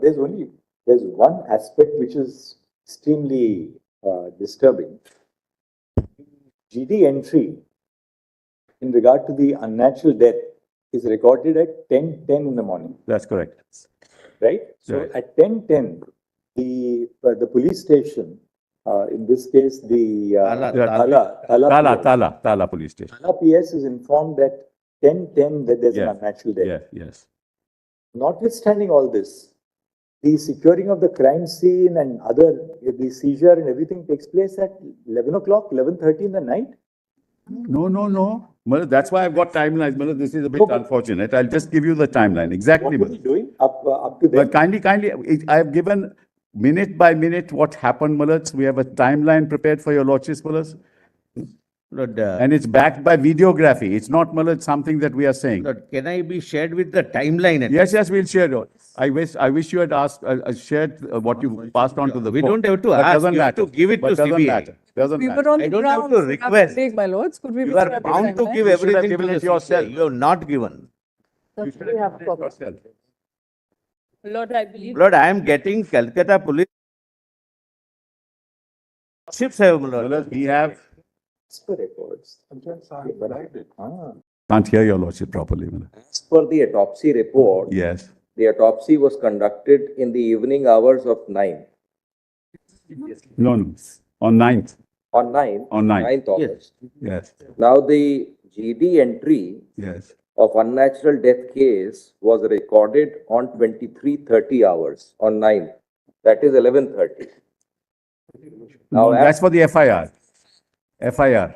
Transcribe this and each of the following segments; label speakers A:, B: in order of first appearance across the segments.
A: there's one aspect which is extremely disturbing. GD entry in regard to the unnatural death is recorded at 10:10 in the morning,
B: That's correct.
A: right? So
B: Right.
A: at 10:10, the police station, in this case the
B: Tala police station.
A: Tala PS is informed that 10:10 that there's
B: Yeah.
A: an unnatural death.
B: Yes.
A: Notwithstanding all this, the securing of the crime scene and the seizure and everything takes place at 11 o'clock, 11:30 in the night.
B: No. Well, that's why I've got timelines. Well, this is a bit
A: No, but-
B: unfortunate. I'll just give you the timeline. Exactly.
A: What are we doing up to
B: But
A: then?
B: kindly, I have given minute by minute what happened, Mullahs. We have a timeline prepared for your lordships, Mullahs.
C: Lord,
B: And it's backed by videography. It's not, Mullahs, something that we are saying.
C: Lord, can I be shared with the timeline?
B: Yes, we'll share it. I wish you had asked, shared what you passed on to the
C: We
B: court.
C: don't have to
B: But
C: ask,
B: doesn't
C: you have
B: matter.
C: to give it
B: But
C: to
B: doesn't
C: CBI.
B: matter. Doesn't
D: We
B: matter.
D: were on
C: I
D: the
C: don't have
D: ground.
C: to
D: so
C: request.
D: take, my lords. Could we?
C: You are bound to give
B: You should have
C: everything to
B: given
C: the
B: it yourself.
C: CBI. You have not given.
B: You
D: have a problem.
B: yourself.
D: Lord, I believe.
C: Lord, I am getting Calcutta police. Ships have, Lord.
B: Mullahs, we have,
A: As per records.
B: can't hear your lordship properly, Mullah.
E: As per the autopsy report,
B: Yes.
E: the autopsy was conducted in the evening hours of 9,
B: No. On 9th.
E: on 9,
B: On 9th.
E: 9th August.
B: Yes.
E: Now, the GD entry
B: Yes.
E: of unnatural death case was recorded on 23:30 hours on 9th. That is 11:30.
B: No,
E: Now,
B: that's for the FIR. FIR.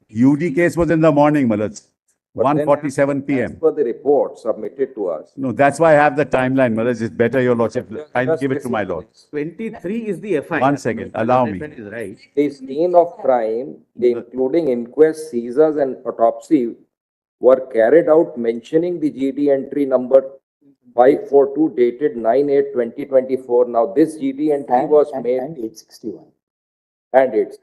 B: UD case was in the morning, Mullahs.
E: But then
B: 1:47
E: as
B: PM.
E: per the report submitted to us.
B: No, that's why I have the timeline, Mullahs. It's better, your lordship. I'll
E: Just
B: give it to my
E: listen.
B: lord.
C: 23 is the FIR.
B: One second, allow me.
C: That is right.
E: The scene of crime, including inquest, seizures, and autopsy, were carried out mentioning the GD entry number 542 dated 9/8/2024. Now, this GD entry was made
A: And 861.
E: and it's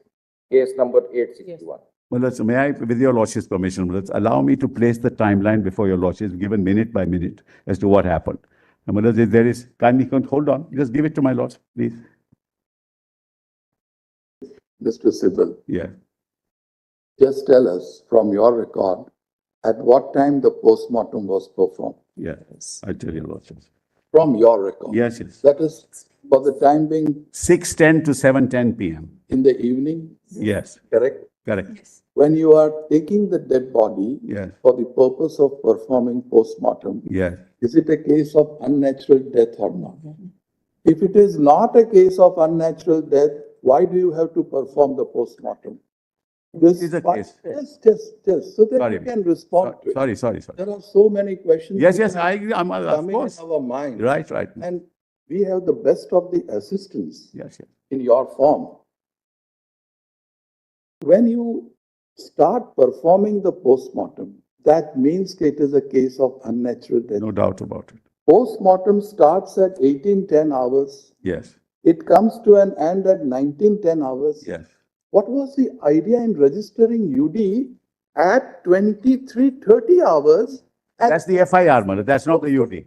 E: case number 861.
B: Mullahs, may I, with your lordship's permission, Mullahs, allow me to place the timeline before your lordship, given minute by minute as to what happened. And Mullahs, if there is, kindly hold on, just give it to my lord, please.
F: Mr. Sibal,
B: Yeah.
F: just tell us from your record, at what time the postmortem was performed?
B: Yes, I tell your lordship.
F: From your record?
B: Yes.
F: That is, for the time being
B: 6:10 to 7:10 PM.
F: in the evening,
B: Yes,
F: correct?
B: correct.
F: When you are taking the dead body
B: Yes,
F: for the purpose of performing postmortem,
B: yes.
F: is it a case of unnatural death or not? If it is not a case of unnatural death, why do you have to perform the postmortem? This
B: is a case.
F: Just, so that
B: Sorry.
F: you can respond to it.
B: Sorry.
F: There are so many questions.
B: Yes,
F: which are
B: I'm, of
F: coming in
B: course.
F: our mind.
B: Right.
F: And we have the best of the assistance
B: Yes.
F: in your form. When you start performing the postmortem, that means it is a case of unnatural death.
B: No doubt about it.
F: Postmortem starts at 18:10 hours.
B: Yes,
F: It comes to an end at 19:10 hours.
B: yes.
F: What was the idea in registering UD at 23:30 hours? And-
B: That's the FIR, Mullahs. That's not the UD.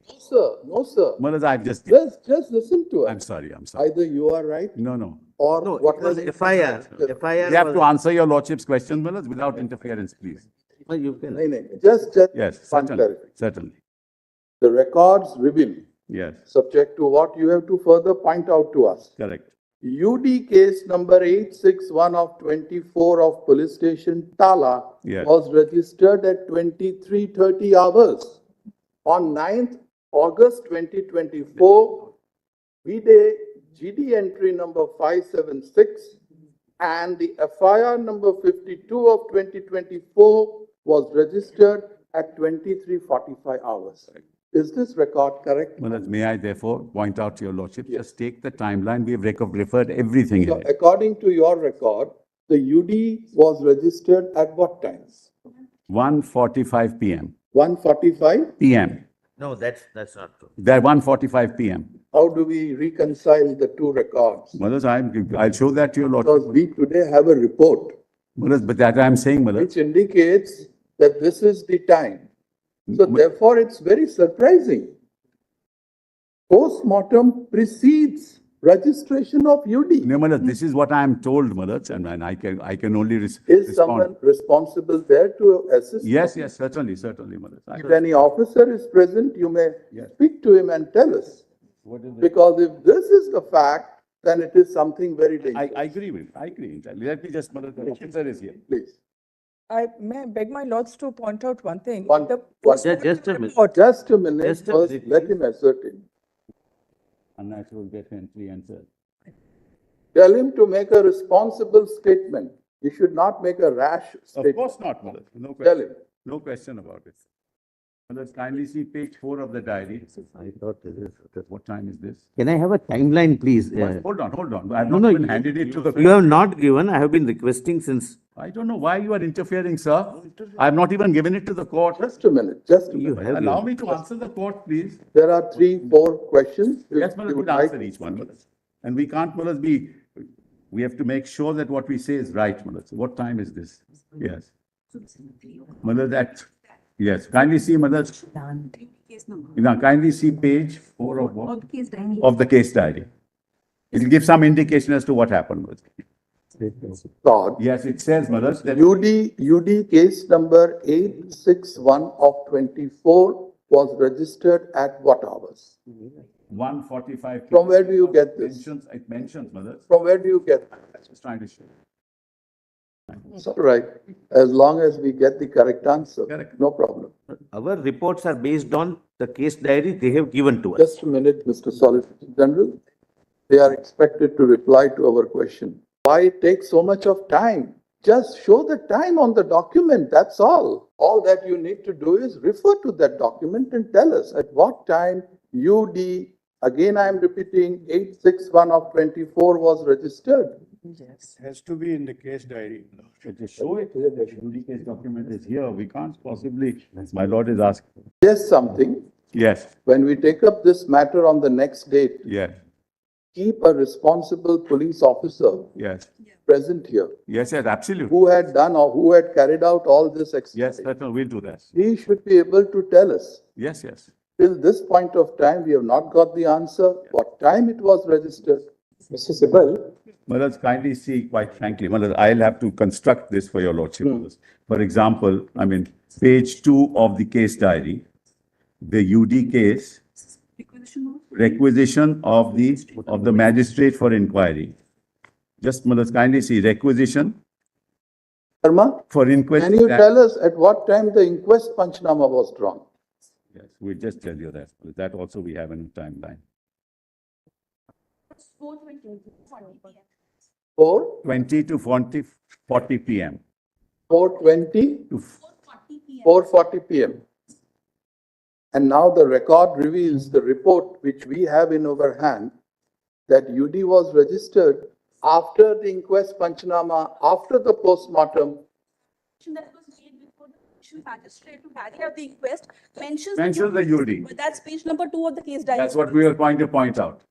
F: No, sir.
B: Mullahs, I've just,
F: Just listen to
B: I'm
F: us.
B: sorry.
F: Either you are right
B: No.
F: or
C: No,
F: what
C: it was
F: was
C: FIR. FIR.
B: You have
C: was-
B: to answer your lordship's question, Mullahs, without interference, please.
C: Well, you can.
F: No. Just
B: Yes,
F: one
B: certainly,
F: clarification.
B: certainly.
F: The records reveal,
B: Yes,
F: subject to what you have to further point out to us.
B: correct.
F: UD case number 861 of 24 of police station Tala
B: Yes.
F: was registered at 23:30 hours on 9th August 2024. GD entry number 576 and the FIR number 52 of 2024 was registered at 23:45 hours. Is this record correct?
B: Mullahs, may I therefore point out to your lordship, just take the timeline. We have referred everything
F: So
B: in it.
F: according to your record, the UD was registered at what times?
B: 1:45 PM.
F: 1:45?
B: PM.
C: No, that's not true.
B: They're 1:45 PM.
F: How do we reconcile the two records?
B: Mullahs, I'll show that to your
F: Because
B: lordship.
F: we today have a report
B: Mullahs, but that I'm saying, Mullahs.
F: which indicates that this is the time. So therefore, it's very surprising Post-mortem precedes registration of UD.
B: No, my lord, this is what I am told, my lord, and I can only
F: Is
B: respond.
F: someone responsible there to assist?
B: Yes, yes, certainly, my lord.
F: If any officer is present, you may
B: Yes.
F: speak to him and tell us.
B: What is it?
F: Because if this is the fact, then it is something very dangerous.
B: I agree with, I agree entirely. Let me just, my lord, the officer is here.
F: Please,
D: May I beg my lords to point out one thing?
F: One-
D: The
F: one-
D: postmortem
C: Just a minute.
D: report-
F: just a minute,
C: Just a
F: first,
C: minute,
F: let
C: please.
F: him assert it.
B: Unnatural death entry and search.
F: Tell him to make a responsible statement. He should not make a rash
B: Of
F: statement.
B: course not, my lord, no
F: Tell
B: question,
F: him.
B: no question about it. My lord, kindly see page 4 of the diary.
C: I thought this is.
B: What time is this?
C: Can I have a timeline, please?
B: Hold on. I have
C: No,
B: not
C: no,
B: even
C: you-
B: handed it to the.
C: You have not given, I have been requesting since.
B: I don't know why you are interfering, sir. I have not even given it to the court.
F: Just a minute, just a
C: You
F: minute.
C: have
B: Allow
C: given.
B: me to answer the court, please.
F: There are 3, 4 questions.
B: Yes, Malad,
F: We would
B: we'll
F: like-
B: answer each one, Malad. And we can't, Malad, we have to make sure that what we say is right, Malad. So what time is this? Yes. Malad, yes, kindly see, Malad. Now, kindly see page 4 of what? Of the case diary. It will give some indication as to what happened, Malad.
F: Thought.
B: Yes, it says, Malad, that
F: UD case number 861 of 24 was registered at what hours?
B: 145.
F: From where do you get this?
B: It mentions, Malad.
F: From where do you get that?
B: I'm just trying to show.
F: It's all right, as long as we get the correct answer,
B: Correct.
F: no problem.
C: Our reports are based on the case diary they have given to us.
F: Just a minute, Mr. Solicitor General. They are expected to reply to our question. Why take so much of time? Just show the time on the document, that's all. All that you need to do is refer to that document and tell us at what time UD, again I am repeating, 861 of 24 was registered.
G: Has to be in the case diary.
B: Just show it, the UD case document is here, we can't possibly, my lord is asking.
F: Just something,
B: Yes,
F: when we take up this matter on the next date,
B: yes,
F: keep a responsible police officer
B: yes,
F: present here,
B: yes, absolutely.
F: who had done or who had carried out all this
B: Yes,
F: exercise.
B: certainly, we'll do that.
F: He should be able to tell us.
B: Yes, yes.
F: Till this point of time, we have not got the answer, what time it was registered.
A: Mr. Sibal,
B: Malad, kindly see, quite frankly, Malad, I'll have to construct this for your lordship. Malad. For example, I mean, page 2 of the case diary, the UD case, requisition of the magistrate for inquiry. Just, Malad, kindly see, requisition
F: Sharma,
B: for inquest.
F: can you tell us at what time the inquest Panchnama was drawn?
B: Yes, we'll just tell you that. That also we have in a timeline. 20 to 40 PM.
F: 4:20,
B: To
F: 4:40 PM. And now the record reveals the report which we have in our hand that UD was registered after the inquest Panchnama, after the postmortem.
H: That was made before the judicial magistrate to carry out the inquest mentions.
B: Mentions the UD.
H: But that's page number 2 of the case diary.
B: That's what we are going to point out.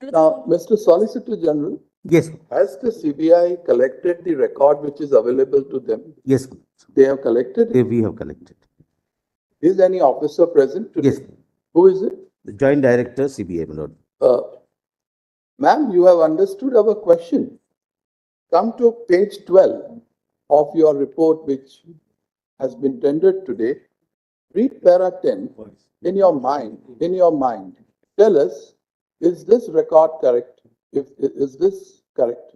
F: Now, Mr. Solicitor General,
C: Yes,
F: has the CBI collected the record which is available to them?
C: yes,
F: They have collected it?
C: we have collected.
F: Is any officer present today?
C: Yes,
F: Who is it?
C: the joint director, CBI, my lord.
F: Ma'am, you have understood our question. Come to page 12 of your report which has been tendered today. Read para 10 in your mind. Tell us, is this record correct? Is this correct?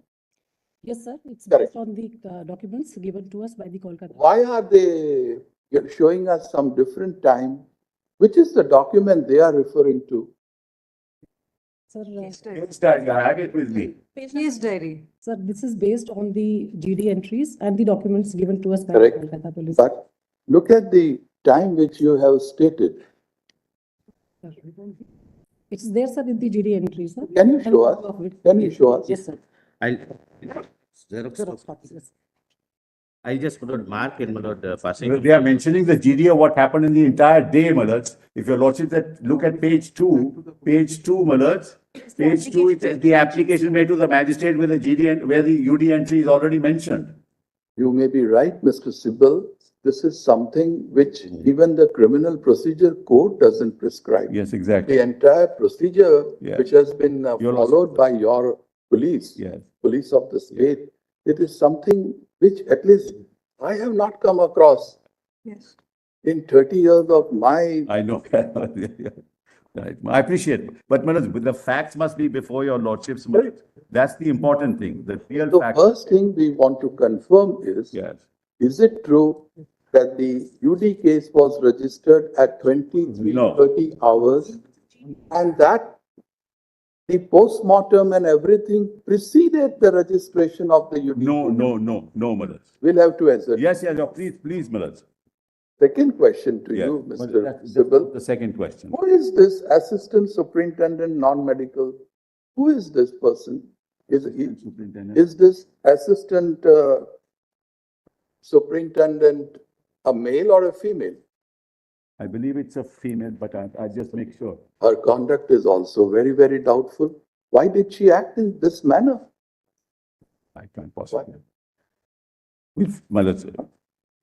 I: Yes, sir. It's
F: Correct.
I: based on the documents given to us by the Kolkata.
F: Why are they showing us some different time? Which is the document they are referring to?
I: Sir,
B: Case diary, I have it with me.
D: Case diary.
I: sir, this is based on the GD entries and the documents given to us by the
F: Correct.
I: Kolkata Police.
F: But look at the time which you have stated.
I: It's there, sir, in the GD entries, sir.
F: Can you
I: And
F: show us?
I: copy of it.
F: Can you show us?
I: Yes, sir.
C: I'll.
I: Xerox copies, yes.
C: I'll just, my lord, mark and my lord, passing.
B: Well, they are mentioning the GD of what happened in the entire day, Malad. If your lordship that look at page 2, Malad, page 2, it says the application made to the magistrate with the GD and where the UD entry is already mentioned.
F: You may be right, Mr. Sibal, This is something which even the criminal procedure code doesn't prescribe.
B: Yes, exactly.
F: The entire procedure
B: Yeah.
F: which has been
B: Your
F: followed by your police,
B: Yes.
F: police of the state, it is something which at least I have not come across
D: Yes.
F: in 30 years of my,
B: I know. Right. I appreciate it. But Manoj, the facts must be before your lordships. Manoj. That's the important thing, the real
F: the
B: fact.
F: first thing we want to confirm
B: Yes.
F: is it true that the UD case was registered at 23:30 hours and that the postmortem and everything preceded the registration of the UD?
B: No,
F: case?
B: no, Manoj.
F: We'll have to answer.
B: Yes, please, Manoj.
F: Second question to
B: Yes.
F: you,
B: Manoj,
F: Mr.
B: that's
F: Sibbal.
B: the second question.
F: Who is this assistant superintendent non-medical? Who is this person?
B: Superintendent.
F: Is this assistant superintendent a male or a female?
B: I believe it's a female, but I just make sure.
F: Her conduct is also very, very doubtful. Why did she act in this manner?
B: I can't possibly. Manoj,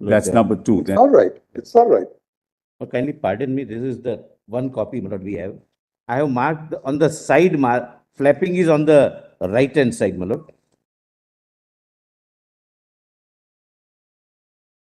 B: that's number two.
F: It's all right. It's all right.
C: Kindly pardon me, this is the one copy what we have. I have marked on the side, flapping is on the right hand side, my lord.